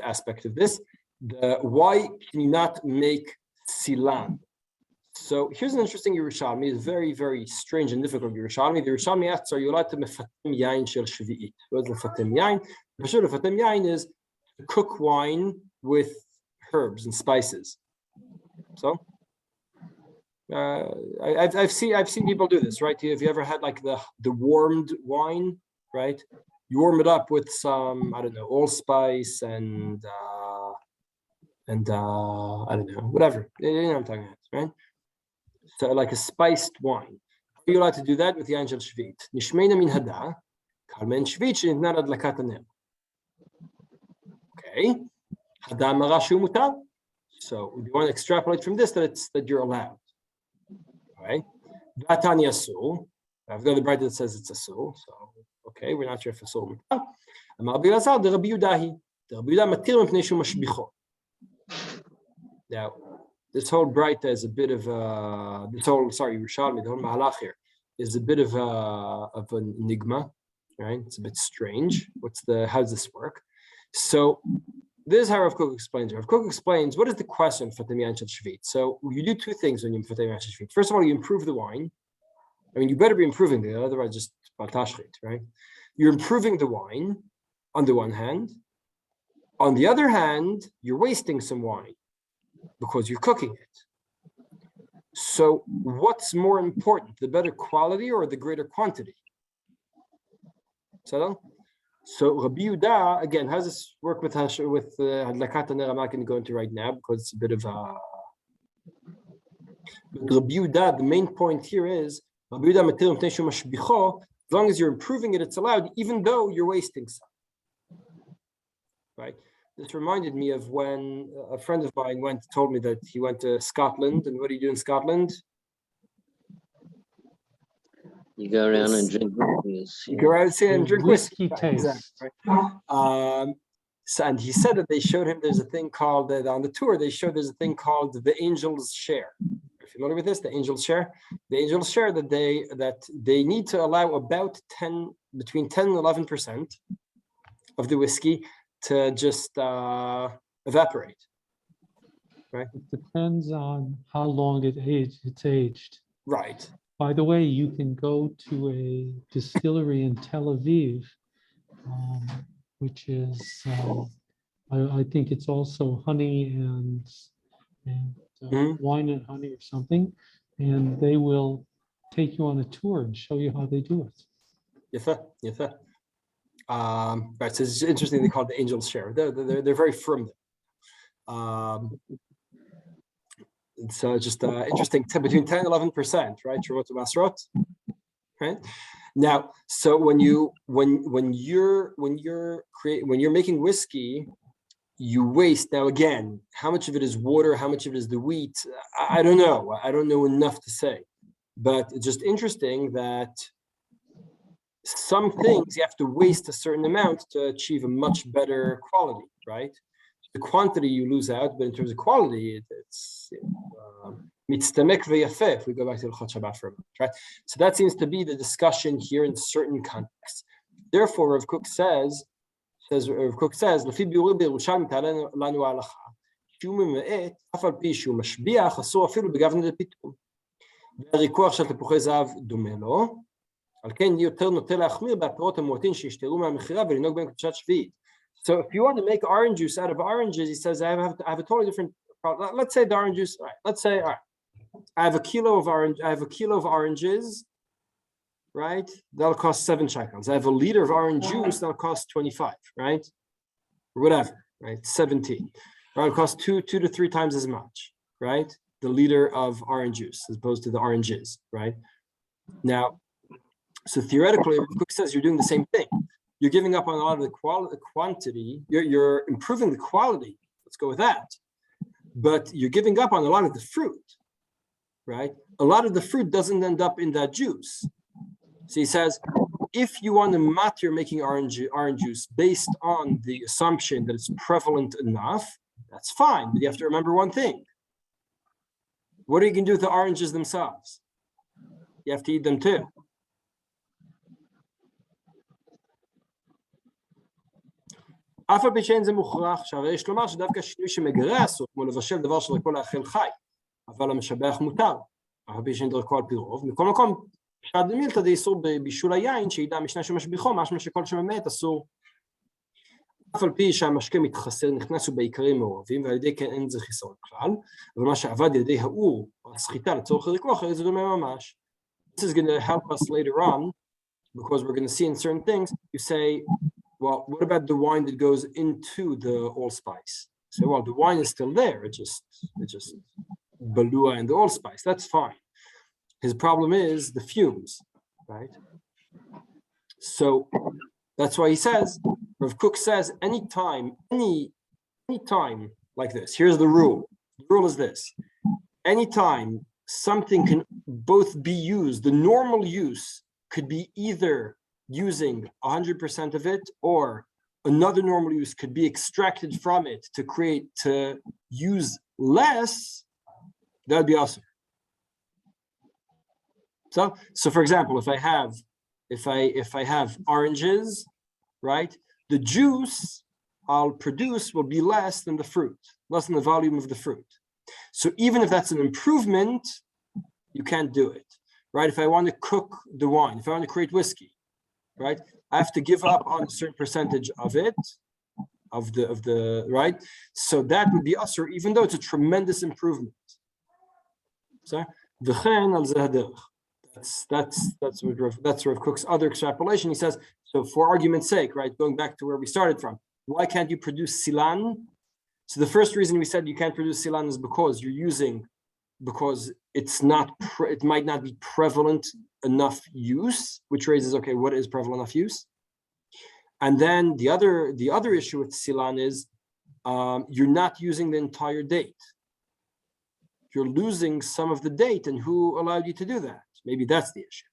aspect of this. Why can you not make silan? So here's an interesting Yerushalmi. It's very, very strange and difficult Yerushalmi. The Yerushalmi asks, are you allowed to mefatem yain shel shvi'it? What is mefatem yain? Mefatem yain is to cook wine with herbs and spices. So I've seen people do this, right? Have you ever had like the warmed wine, right? You warm it up with some, I don't know, allspice and I don't know, whatever. You know what I'm talking about, right? So like a spiced wine. Are you allowed to do that with the angel shvit? Nishmeina min hada, kalmen shvit shenitna adlakat haner. Okay, hada marashu mutar. So you want to extrapolate from this that you're allowed. Right? Vatan yasul. I've got the bright that says it's a soul. So okay, we're not sure if a soul. Amar Bilazar de Rabbi Yudahi. The Rabbi Yudah matir mipnei shu mashbicho. Now, this whole Braita is a bit of Yerushalmi, the whole Mahalach here is a bit of an enigma, right? It's a bit strange. How does this work? So this is how Rav Kook explains it. Rav Kook explains, what is the question for Fatem Yain Shel Shvit? So you do two things when you Fatem Yain Shel Shvit. First of all, you improve the wine. I mean, you better be improving it, otherwise just Baltashchit, right? You're improving the wine on the one hand. On the other hand, you're wasting some wine because you're cooking it. So what's more important, the better quality or the greater quantity? So Rabbi Yehuda, again, how does this work with Hadlakat HaNer? I'm not going to go into right now because it's a bit of a... But Rabbi Yehuda, the main point here is, Rabbi Yehuda matir mipnei shu mashbicho, as long as you're improving it, it's allowed, even though you're wasting some. Right? This reminded me of when a friend of mine told me that he went to Scotland. And what do you do in Scotland? You go around and drink whiskey. You go around and drink whiskey. Exactly. Right. And he said that they showed him there's a thing called, on the tour, there's a thing called the Angel's Share. Are you familiar with this? The Angel's Share? The Angel's Share that they need to allow about between 10 and 11% of the whiskey to just evaporate, right? It depends on how long it's aged. Right. By the way, you can go to a distillery in Tel Aviv, which is, I think it's also honey and wine and honey or something, and they will take you on a tour and show you how they do it. Yes. Right, so it's interesting they call it the Angel's Share. They're very firm there. So it's just interesting, between 10 and 11%, right? Shemot Masrot, right? Now, so when you're making whiskey, you waste. Now again, how much of it is water? How much of it is the wheat? I don't know. I don't know enough to say, but it's just interesting that some things you have to waste a certain amount to achieve a much better quality, right? The quantity you lose out, but in terms of quality, it's mitztamek v'yafeh, if we go back to the Chot Shabbat for a moment, right? So that seems to be the discussion here in certain contexts. Therefore, Rav Kook says, "Lefi biurim b'Yerushalmi ta'aleh lanu halacha, shu mema'et, af al pi shu mashbiach, asur afilu b'gavna depitum. V'harikuach shel tepuchei zahav dome lo, al ken yoter noter le'achmir b'aperot hamuatin shenishteru מהמכירה ולנהוג בהם קדושת שביעית." So if you want to make orange juice out of oranges, he says, I have a totally different problem. Let's say the orange juice, all right, let's say, all right, I have a kilo of oranges, right? That'll cost 7 shekels. I have a liter of orange juice, that'll cost 25, right? Or whatever, right? 17. Or it'll cost 2 to 3 times as much, right? The liter of orange juice as opposed to the oranges, right? Now, so theoretically, Cook says you're doing the same thing. You're giving up on a lot of the quantity. You're improving the quality. Let's go with that. But you're giving up on a lot of the fruit, right? A lot of the fruit doesn't end up in that juice. So he says, if you want to matter making orange juice based on the assumption that it's prevalent enough, that's fine. But you have to remember one thing. What are you going to do with the oranges themselves? You have to eat them too. אף על פי שאין זה מוכרח, שהרי יש לומר שדווקא שינוי שמגרה אסור, כמו לבשל דבר שדרכו לאכל חי, אבל המשבח מותר, אף על פי שאין דרכו על פי רוב. מכל מקום, פשט דמילתא דאיסור בבישול היין, שידע המשנה שמשביחו, משמע שכל שממת אסור. אף על פי שהמשקה מתחסר, נכנסו בעיקרים מעורבים, ועל ידי כן אין זה חיסרון כלל, אבל מה שעבד על ידי האור, או הסחיטה לצורך הריכוך, זה דומה ממש. This is going to help us later on, because we're going to see in certain things, you say, well, what about the wine that goes into the allspice? So, well, the wine is still there. It's just balua and the allspice. That's fine. His problem is the fumes, right? So that's why he says, Rav Kook says, any time like this, here's the rule. The rule is this. Anytime something can both be used, the normal use could be either using 100% of it, or another normal use could be extracted from it to use less, that'd be awesome. So for example, if I have oranges, right, the juice I'll produce will be less than the fruit, less than the volume of the fruit. So even if that's an improvement, you can't do it, right? If I want to cook the wine, if I want to create whiskey, right, I have to give up on a certain percentage of it, of the right. So that would be usher, even though it's a tremendous improvement. So that's Rav Kook's other extrapolation. He says, so for argument's sake, right, going back to where we started from, why can't you produce silan? So the first reason we said you can't produce silan is because it might not be prevalent enough use, which raises, okay, what is prevalent enough use? And then the other issue with silan is you're not using the entire date. You're losing some of the date, and who allowed you to do that? Maybe that's the issue.